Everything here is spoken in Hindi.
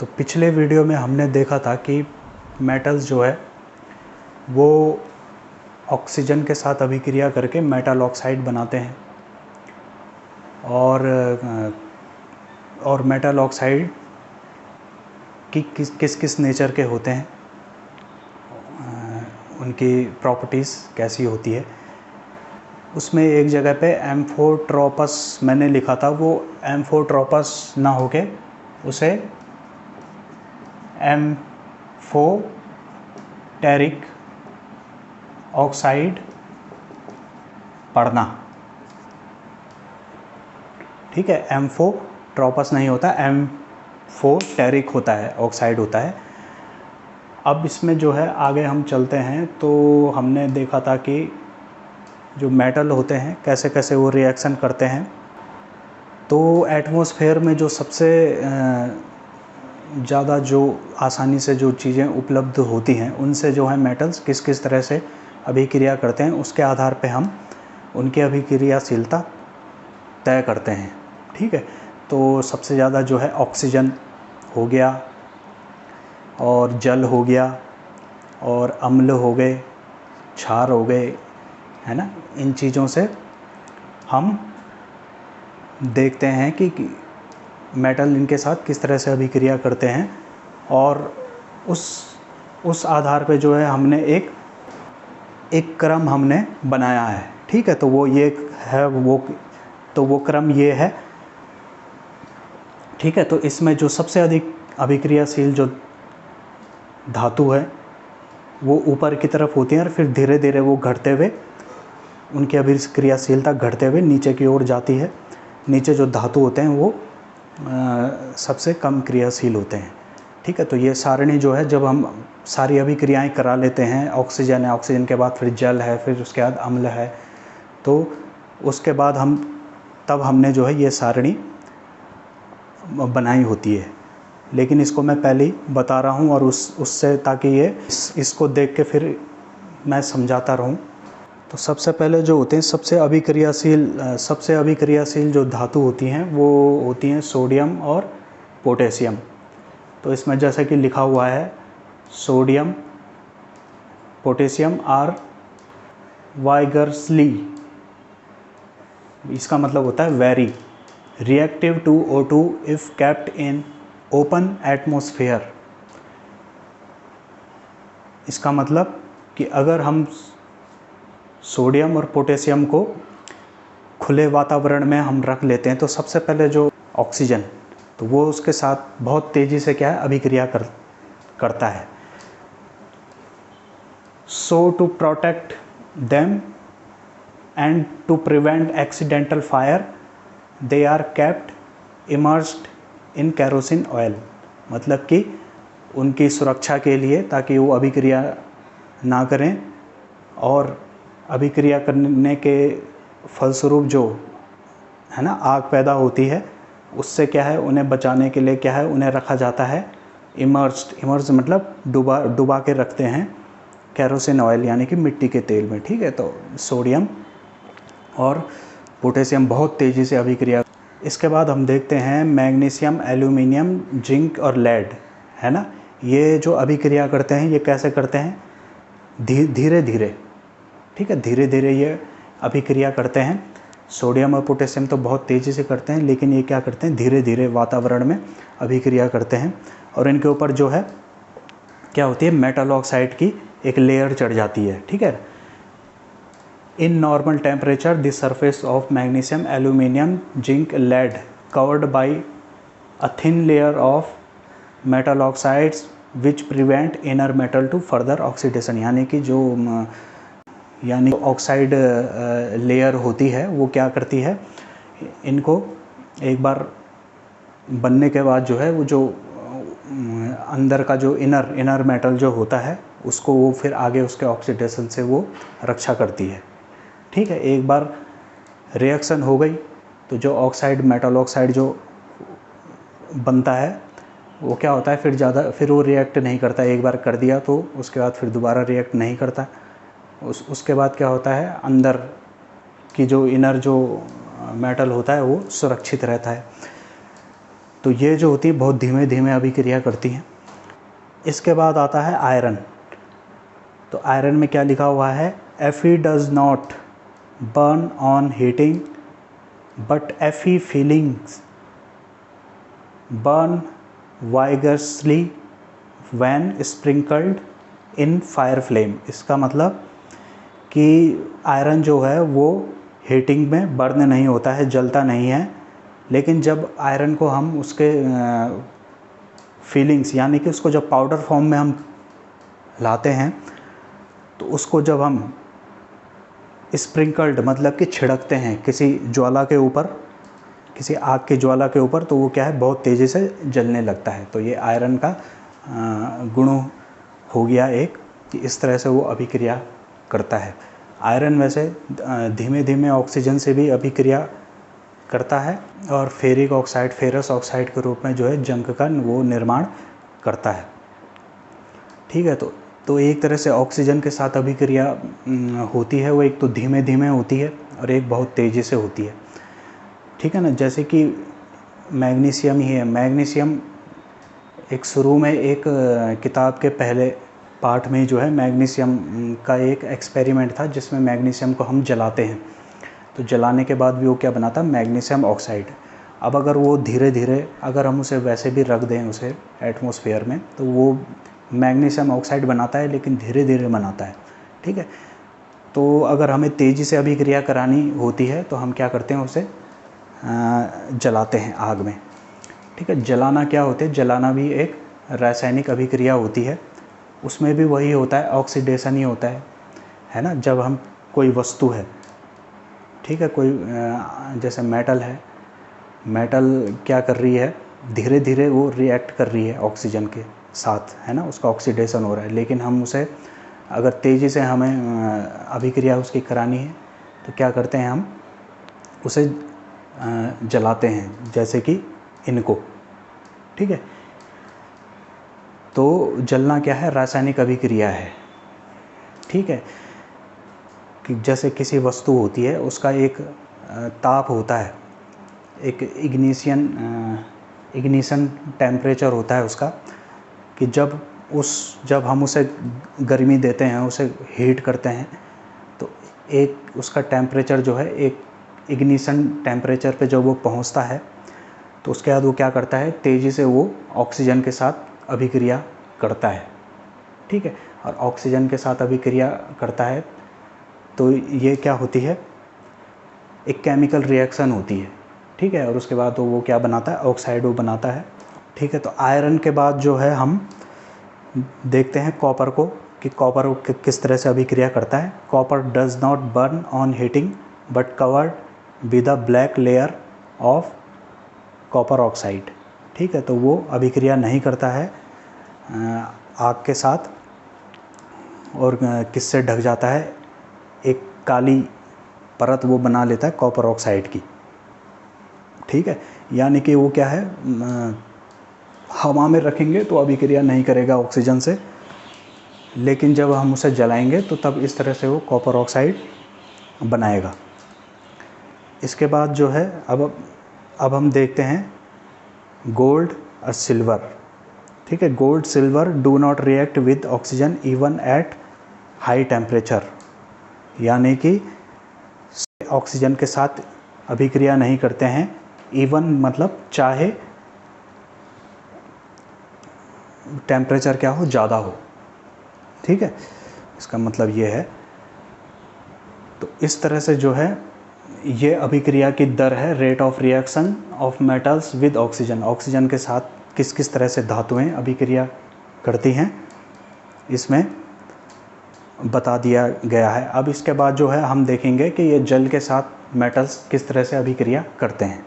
तो पिछले वीडियो में हमने देखा था कि मेटल्स जो है वो ऑक्सीजन के साथ अभिक्रिया करके मेटल ऑक्साइड बनाते हैं और मेटल ऑक्साइड की किस किस नेचर के होते हैं, उनकी प्रॉपर्टीज़ कैसी होती है। उसमें एक जगह पे एम्फोट्रोपस मैंने लिखा था, वो एम्फोट्रोपस ना होके उसे एम्फोटेरिक ऑक्साइड पढ़ना। ठीक है, एम्फोट्रोपस नहीं होता, एम्फोटेरिक होता है, ऑक्साइड होता है। अब इसमें जो है आगे हम चलते हैं तो हमने देखा था कि जो मेटल होते हैं कैसे कैसे वो रिएक्शन करते हैं। तो एटमॉस्फेयर में जो सबसे ज़्यादा जो आसानी से जो चीज़ें उपलब्ध होती हैं उनसे जो है मेटल्स किस किस तरह से अभिक्रिया करते हैं, उसके आधार पे हम उनकी अभिक्रियाशीलता तय करते हैं। ठीक है, तो सबसे ज़्यादा जो है ऑक्सीजन हो गया और जल हो गया और अम्ल हो गए, क्षार हो गए, है ना। इन चीज़ों से हम देखते हैं कि मेटल इनके साथ किस तरह से अभिक्रिया करते हैं और उस आधार पे जो है हमने एक क्रम हमने बनाया है। ठीक है, तो वो ये है, वो क्रम ये है। ठीक है, तो इसमें जो सबसे अधिक अभिक्रियाशील जो धातु है वो ऊपर की तरफ होती हैं और फिर धीरे धीरे वो घटते हुए उनकी अभिक्रियाशीलता घटते हुए नीचे की ओर जाती है। नीचे जो धातु होते हैं वो सबसे कम क्रियाशील होते हैं। ठीक है, तो ये सारणी जो है, जब हम सारी अभिक्रियाएं करा लेते हैं, ऑक्सीजन है, ऑक्सीजन के बाद फिर जल है, फिर उसके बाद अम्ल है, तो उसके बाद तब हमने जो है ये सारणी बनाई होती है। लेकिन इसको मैं पहले ही बता रहा हूँ और उससे ताकि इसको देख के फिर मैं समझाता रहूँ। तो सबसे पहले जो होते हैं सबसे अभिक्रियाशील जो धातु होती हैं वो होती हैं सोडियम और पोटेशियम। तो इसमें जैसा कि लिखा हुआ है, सोडियम पोटेशियम आर वाइगर्सली, इसका मतलब होता है very reactive to O2 if kept in open atmosphere. इसका मतलब कि अगर हम सोडियम और पोटेशियम को खुले वातावरण में हम रख लेते हैं तो सबसे पहले जो ऑक्सीजन, तो वो उसके साथ बहुत तेज़ी से क्या है अभिक्रिया करता है। So to protect them and to prevent accidental fire they are kept immersed in kerosene oil. मतलब कि उनकी सुरक्षा के लिए, ताकि वो अभिक्रिया ना करें और अभिक्रिया करने के फलस्वरूप जो है ना आग पैदा होती है, उससे क्या है उन्हें बचाने के लिए क्या है उन्हें रखा जाता है इमर्स्ड मतलब डुबा के रखते हैं केरोसिन ऑयल यानी कि मिट्टी के तेल में। ठीक है, तो सोडियम और पोटेशियम बहुत तेज़ी से अभिक्रिया। इसके बाद हम देखते हैं मैग्नीशियम, एल्यूमिनियम, जिंक और लेड, है ना। ये जो अभिक्रिया करते हैं ये कैसे करते हैं, धीरे धीरे। ठीक है, धीरे धीरे ये अभिक्रिया करते हैं। सोडियम और पोटेशियम तो बहुत तेज़ी से करते हैं, लेकिन ये क्या करते हैं धीरे धीरे वातावरण में अभिक्रिया करते हैं और इनके ऊपर जो है क्या होती है मेटल ऑक्साइड की एक लेयर चढ़ जाती है। ठीक है, in normal temperature the surface of magnesium, aluminium, zinc, lead covered by a thin layer of metal oxides which prevent inner metal to further oxidation. यानी कि जो ऑक्साइड लेयर होती है वो क्या करती है, इनको एक बार बनने के बाद जो है वो जो अंदर का जो इनर मेटल जो होता है उसको वो फिर आगे उसके ऑक्सीडेशन से वो रक्षा करती है। ठीक है, एक बार रिएक्शन हो गई तो जो मेटल ऑक्साइड जो बनता है वो क्या होता है फिर वो रिएक्ट नहीं करता। एक बार कर दिया तो उसके बाद फिर दोबारा रिएक्ट नहीं करता। उसके बाद क्या होता है अंदर की जो इनर जो मेटल होता है वो सुरक्षित रहता है। तो ये जो होती है बहुत धीमे धीमे अभिक्रिया करती हैं। इसके बाद आता है आयरन। तो आयरन में क्या लिखा हुआ है, Fe does not burn on heating but Fe filings burn vigorously when sprinkled in fire flame. इसका मतलब कि आयरन जो है वो हीटिंग में बर्न नहीं होता है, जलता नहीं है, लेकिन जब आयरन को हम उसके फीलिंग्स यानी कि उसको जब पाउडर फॉर्म में हम लाते हैं तो उसको जब हम स्प्रिंकल्ड मतलब कि छिड़कते हैं किसी ज्वाला के ऊपर, किसी आग की ज्वाला के ऊपर, तो वो क्या है बहुत तेज़ी से जलने लगता है। तो ये आयरन का गुण हो गया एक, कि इस तरह से वो अभिक्रिया करता है। आयरन वैसे धीमे धीमे ऑक्सीजन से भी अभिक्रिया करता है और फेरिक ऑक्साइड, फेरस ऑक्साइड के रूप में जो है जंक का वो निर्माण करता है। ठीक है, तो एक तरह से ऑक्सीजन के साथ अभिक्रिया होती है, वो एक तो धीमे धीमे होती है और एक बहुत तेज़ी से होती है। ठीक है ना, जैसे कि मैग्नीशियम ही है। मैग्नीशियम एक शुरू में एक किताब के पहले पार्ट में जो है मैग्नीशियम का एक एक्सपेरिमेंट था जिसमें मैग्नीशियम को हम जलाते हैं, तो जलाने के बाद भी वो क्या बनाता, मैग्नीशियम ऑक्साइड। अब अगर वो धीरे धीरे अगर हम उसे वैसे भी रख दें उसे एटमॉस्फेयर में, तो वो मैग्नीशियम ऑक्साइड बनाता है, लेकिन धीरे धीरे बनाता है। ठीक है, तो अगर हमें तेज़ी से अभिक्रिया करानी होती है तो हम क्या करते हैं, उसे जलाते हैं आग में। ठीक है, जलाना क्या होता है, जलाना भी एक रासायनिक अभिक्रिया होती है, उसमें भी वही होता है, ऑक्सीडेशन ही होता है ना। जब हम कोई वस्तु है, ठीक है, कोई जैसे मेटल है, मेटल क्या कर रही है, धीरे धीरे वो रिएक्ट कर रही है ऑक्सीजन के साथ, है ना, उसका ऑक्सीडेशन हो रहा है। लेकिन हम उसे अगर तेज़ी से हमें अभिक्रिया उसकी करानी है तो क्या करते हैं, हम उसे जलाते हैं, जैसे कि इनको। ठीक है, तो जलना क्या है, रासायनिक अभिक्रिया है। ठीक है, कि जैसे किसी वस्तु होती है, उसका एक ताप होता है, एक इग्निशन टेम्परेचर होता है उसका, कि जब हम उसे गर्मी देते हैं, उसे हीट करते हैं, तो एक उसका टेम्परेचर जो है, एक इग्निशन टेम्परेचर पे जब वो पहुंचता है तो उसके बाद वो क्या करता है, तेज़ी से वो ऑक्सीजन के साथ अभिक्रिया करता है। ठीक है, और ऑक्सीजन के साथ अभिक्रिया करता है तो ये क्या होती है, एक केमिकल रिएक्शन होती है। ठीक है, और उसके बाद तो वो क्या बनाता है, ऑक्साइड वो बनाता है। ठीक है, तो आयरन के बाद जो है हम देखते हैं कॉपर को, कि कॉपर किस तरह से अभिक्रिया करता है। Copper does not burn on heating but covered with a black layer of copper oxide. ठीक है, तो वो अभिक्रिया नहीं करता है आग के साथ, और किससे ढक जाता है, एक काली परत वो बना लेता है कॉपर ऑक्साइड की। ठीक है, यानी कि वो क्या है, हवा में रखेंगे तो अभिक्रिया नहीं करेगा ऑक्सीजन से, लेकिन जब हम उसे जलाएंगे तो तब इस तरह से वो कॉपर ऑक्साइड बनाएगा। इसके बाद जो है अब हम देखते हैं गोल्ड और सिल्वर। ठीक है, gold silver do not react with oxygen even at high temperature, यानी कि ऑक्सीजन के साथ अभिक्रिया नहीं करते हैं, इवन मतलब चाहे टेम्परेचर क्या हो, ज़्यादा हो। ठीक है, इसका मतलब ये है। तो इस तरह से जो है ये अभिक्रिया की दर है, rate of reaction of metals with oxygen. Oxygen के साथ किस किस तरह से धातुएं अभिक्रिया करती हैं, इसमें बता दिया गया है। अब इसके बाद जो है हम देखेंगे कि ये जल के साथ मेटल्स किस तरह से अभिक्रिया करते हैं।